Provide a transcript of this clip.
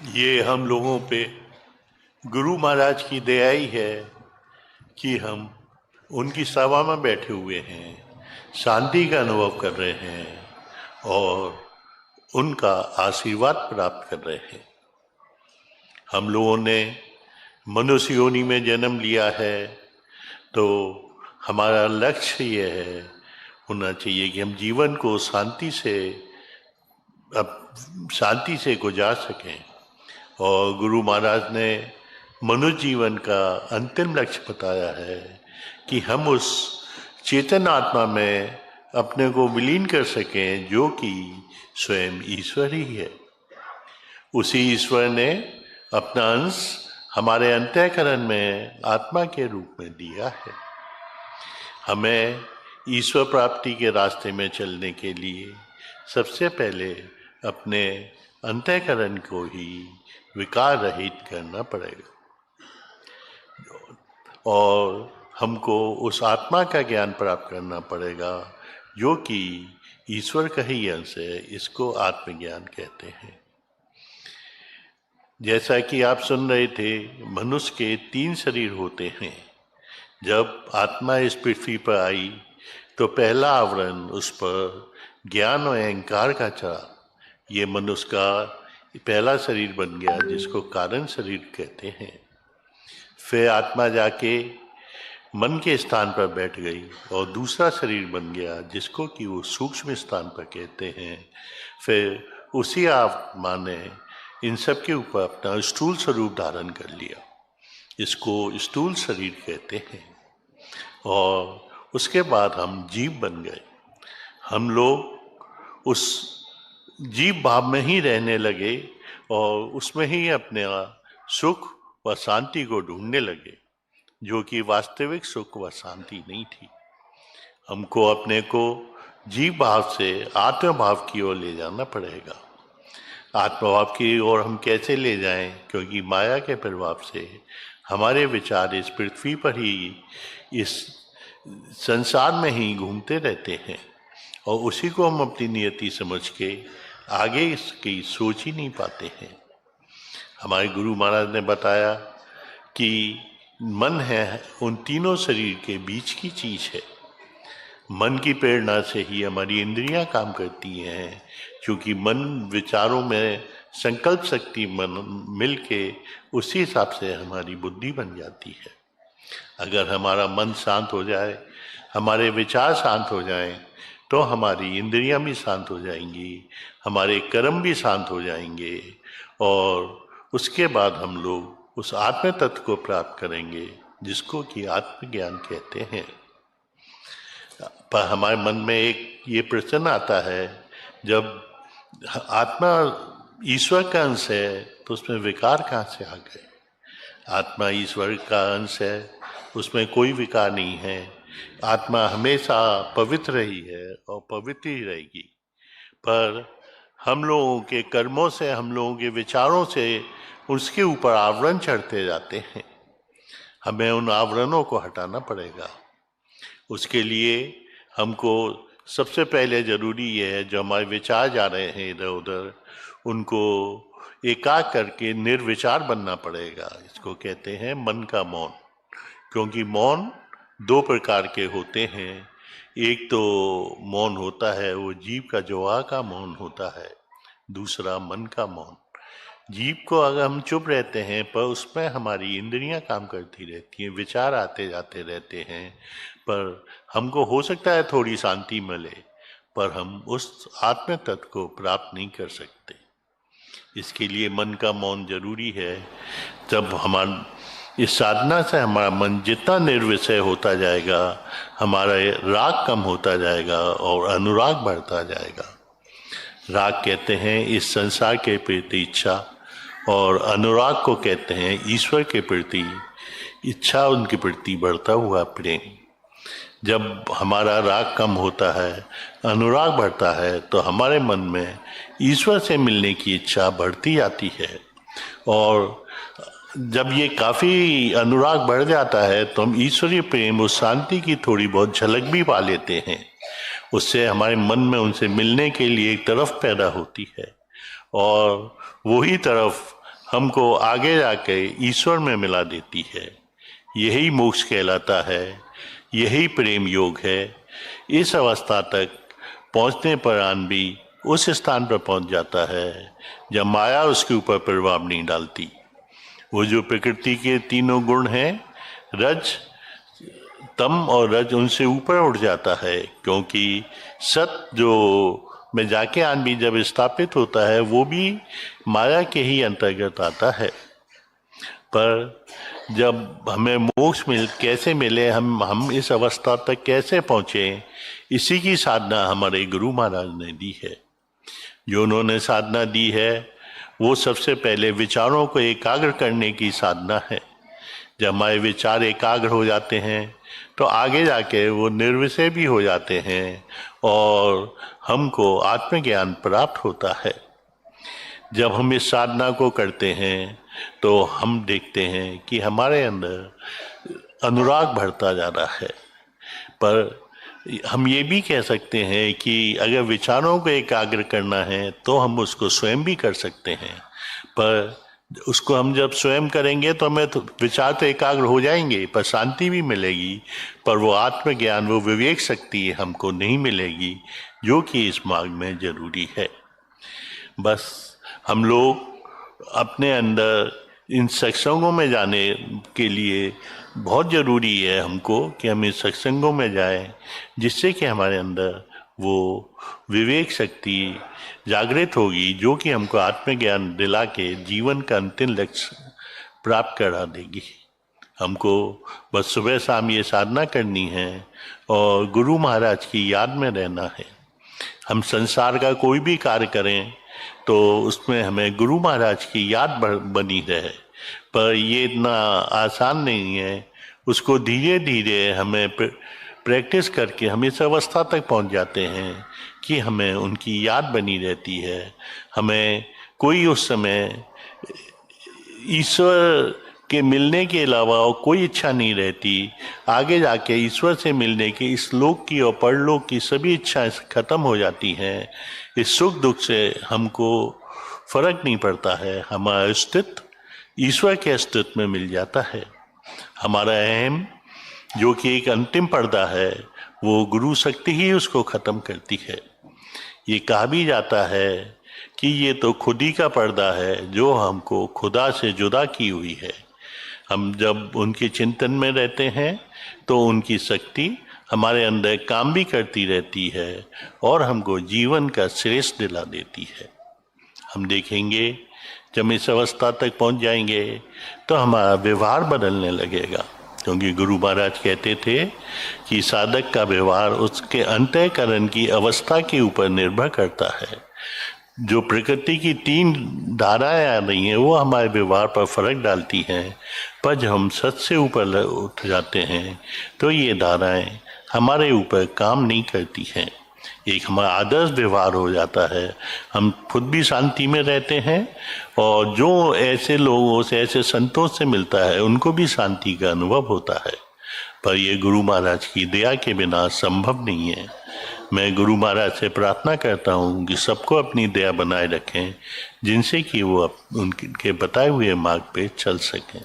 ये हम लोगों पे गुरु महाराज की दया ही है कि हम उनकी सभा में बैठे हुए हैं, शांति का अनुभव कर रहे हैं और उनका आशीर्वाद प्राप्त कर रहे हैं। हम लोगों ने मनुष्य योनि में जन्म लिया है तो हमारा लक्ष्य ये है होना चाहिए कि हम जीवन को शांति से गुजार सकें। और गुरु महाराज ने मनुष्य जीवन का अंतिम लक्ष्य बताया है कि हम उस चेतन आत्मा में अपने को विलीन कर सकें जो कि स्वयं ईश्वर ही है। उसी ईश्वर ने अपना अंश हमारे अंतःकरण में आत्मा के रूप में दिया है। हमें ईश्वर प्राप्ति के रास्ते में चलने के लिए सबसे पहले अपने अंतःकरण को ही विकार रहित करना पड़ेगा और हमको उस आत्मा का ज्ञान प्राप्त करना पड़ेगा जो कि ईश्वर का ही अंश है। इसको आत्मज्ञान कहते हैं। जैसा कि आप सुन रहे थे, मनुष्य के 3 शरीर होते हैं। जब आत्मा इस पृथ्वी पर आई तो पहला आवरण उस पर ज्ञान और अहंकार का चढ़ा। ये मनुष्य का पहला शरीर बन गया जिसको कारण शरीर कहते हैं। फिर आत्मा जाके मन के स्थान पर बैठ गई और दूसरा शरीर बन गया जिसको कि वो सूक्ष्म स्थान पर कहते हैं। फिर उसी आत्मा ने इन सब के ऊपर अपना स्थूल स्वरूप धारण कर लिया, इसको स्थूल शरीर कहते हैं। और उसके बाद हम जीव बन गए। हम लोग उस जीव भाव में ही रहने लगे और उसमें ही अपने सुख व शांति को ढूंढने लगे, जो कि वास्तविक सुख व शांति नहीं थी। हमको अपने को जीव भाव से आत्म भाव की ओर ले जाना पड़ेगा। आत्मभाव की ओर हम कैसे ले जाएं? क्योंकि माया के प्रभाव से हमारे विचार इस पृथ्वी पर ही, इस संसार में ही घूमते रहते हैं और उसी को हम अपनी नियति समझ के आगे इसकी सोच ही नहीं पाते हैं। हमारे गुरु महाराज ने बताया कि मन है उन तीनों शरीर के बीच की चीज है। मन की प्रेरणा से ही हमारी इंद्रियां काम करती हैं, क्योंकि मन विचारों में संकल्प शक्ति मन मिल के उसी हिसाब से हमारी बुद्धि बन जाती है। अगर हमारा मन शांत हो जाए, हमारे विचार शांत हो जाएं, तो हमारी इंद्रियां भी शांत हो जाएंगी, हमारे कर्म भी शांत हो जाएंगे और उसके बाद हम लोग उस आत्म तत्व को प्राप्त करेंगे जिसको कि आत्मज्ञान कहते हैं। पर हमारे मन में एक ये प्रश्न आता है, जब आत्मा ईश्वर का अंश है तो उसमें विकार कहाँ से आ गए? आत्मा ईश्वर का अंश है, उसमें कोई विकार नहीं है। आत्मा हमेशा पवित्र रही है और पवित्र ही रहेगी। पर हम लोगों के कर्मों से, हम लोगों के विचारों से उसके ऊपर आवरण चढ़ते जाते हैं। हमें उन आवरणों को हटाना पड़ेगा। उसके लिए हमको सबसे पहले जरूरी ये है, जो हमारे विचार जा रहे हैं इधर उधर, उनको एकाग्र करके निर्विचार बनना पड़ेगा। इसको कहते हैं मन का मौन। क्योंकि मौन 2 प्रकार के होते हैं। एक तो मौन होता है वो जीव का जुआ का मौन होता है, दूसरा मन का मौन। जीव को अगर हम चुप रहते हैं पर उसमें हमारी इंद्रियां काम करती रहती हैं, विचार आते जाते रहते हैं, पर हमको हो सकता है थोड़ी शांति मिले, पर हम उस आत्म तत्व को प्राप्त नहीं कर सकते। इसके लिए मन का मौन जरूरी है। जब हमारा इस साधना से हमारा मन जितना निर्विषय होता जाएगा, हमारा राग कम होता जाएगा और अनुराग बढ़ता जाएगा। राग कहते हैं इस संसार के प्रति इच्छा और अनुराग को कहते हैं ईश्वर के प्रति इच्छा, उनके प्रति बढ़ता हुआ प्रेम। जब हमारा राग कम होता है, अनुराग बढ़ता है, तो हमारे मन में ईश्वर से मिलने की इच्छा बढ़ती जाती है। और जब ये काफ़ी अनुराग बढ़ जाता है तो हम ईश्वरीय प्रेम, उस शांति की थोड़ी बहुत झलक भी पा लेते हैं। उससे हमारे मन में उनसे मिलने के लिए एक तरफ पैदा होती है और वही तरफ हमको आगे जाके ईश्वर में मिला देती है। यही मोक्ष कहलाता है, यही प्रेम योग है। इस अवस्था तक पहुंचने पर आदमी उस स्थान पर पहुंच जाता है जब माया उसके ऊपर प्रभाव नहीं डालती। वो जो प्रकृति के तीनों गुण हैं, रज, तम और रज, उनसे ऊपर उठ जाता है, क्योंकि सत जो में जाके आदमी जब स्थापित होता है वो भी माया के ही अंतर्गत आता है। पर जब हमें मोक्ष कैसे मिले, हम इस अवस्था तक कैसे पहुँचे, इसी की साधना हमारे गुरु महाराज ने दी है। जो उन्होंने साधना दी है वो सबसे पहले विचारों को एकाग्र करने की साधना है। जब हमारे विचार एकाग्र हो जाते हैं तो आगे जाके वो निर्विषय भी हो जाते हैं और हमको आत्मज्ञान प्राप्त होता है। जब हम इस साधना को करते हैं तो हम देखते हैं कि हमारे अंदर अनुराग बढ़ता जा रहा है। पर हम ये भी कह सकते हैं कि अगर विचारों को एकाग्र करना है तो हम उसको स्वयं भी कर सकते हैं, पर उसको हम जब स्वयं करेंगे तो हमें विचार तो एकाग्र हो जाएंगे, पर शांति भी मिलेगी, पर वो आत्मज्ञान, वो विवेक शक्ति हमको नहीं मिलेगी, जो कि इस मार्ग में जरूरी है। बस हम लोग अपने अंदर इन सत्संगों में जाने के लिए बहुत ज़रूरी है हमको कि हम इस सत्संगों में जाएं, जिससे कि हमारे अंदर वो विवेक शक्ति जागृत होगी, जो कि हमको आत्मज्ञान दिला के जीवन का अंतिम लक्ष्य प्राप्त करा देगी। हमको बस सुबह शाम ये साधना करनी है और गुरु महाराज की याद में रहना है। हम संसार का कोई भी कार्य करें तो उसमें हमें गुरु महाराज की याद बनी रहे, पर ये इतना आसान नहीं है। उसको धीरे धीरे हमें प्रैक्टिस करके हम इस अवस्था तक पहुंच जाते हैं कि हमें उनकी याद बनी रहती है। हमें कोई उस समय ईश्वर के मिलने के अलावा और कोई इच्छा नहीं रहती। आगे जाके ईश्वर से मिलने की, इस लोक की और परलोक की सभी इच्छाएं खत्म हो जाती हैं। इस सुख दुख से हमको फर्क नहीं पड़ता है, हमारा अस्तित्व ईश्वर के अस्तित्व में मिल जाता है। हमारा अहम, जो कि एक अंतिम पर्दा है, वो गुरु शक्ति ही उसको खत्म करती है। ये कहा भी जाता है कि ये तो खुद ही का पर्दा है जो हमको खुदा से जुदा की हुई है। हम जब उनके चिंतन में रहते हैं तो उनकी शक्ति हमारे अंदर काम भी करती रहती है और हमको जीवन का श्रेष्ठ दिला देती है। हम देखेंगे जब इस अवस्था तक पहुंच जाएंगे तो हमारा व्यवहार बदलने लगेगा, क्योंकि गुरु महाराज कहते थे कि साधक का व्यवहार उसके अंतःकरण की अवस्था के ऊपर निर्भर करता है। जो प्रकृति की 3 धाराएं आ रही हैं वो हमारे व्यवहार पर फर्क डालती हैं, पर जब हम सच से ऊपर उठ जाते हैं तो ये धाराएं हमारे ऊपर काम नहीं करती हैं। एक हमारा आदर्श व्यवहार हो जाता है, हम खुद भी शांति में रहते हैं और जो ऐसे लोगों से, ऐसे संतों से मिलता है उनको भी शांति का अनुभव होता है। पर ये गुरु महाराज की दया के बिना संभव नहीं है। मैं गुरु महाराज से प्रार्थना करता हूँ कि सबको अपनी दया बनाए रखें, जिनसे कि वो उनके बताए हुए मार्ग पे चल सकें।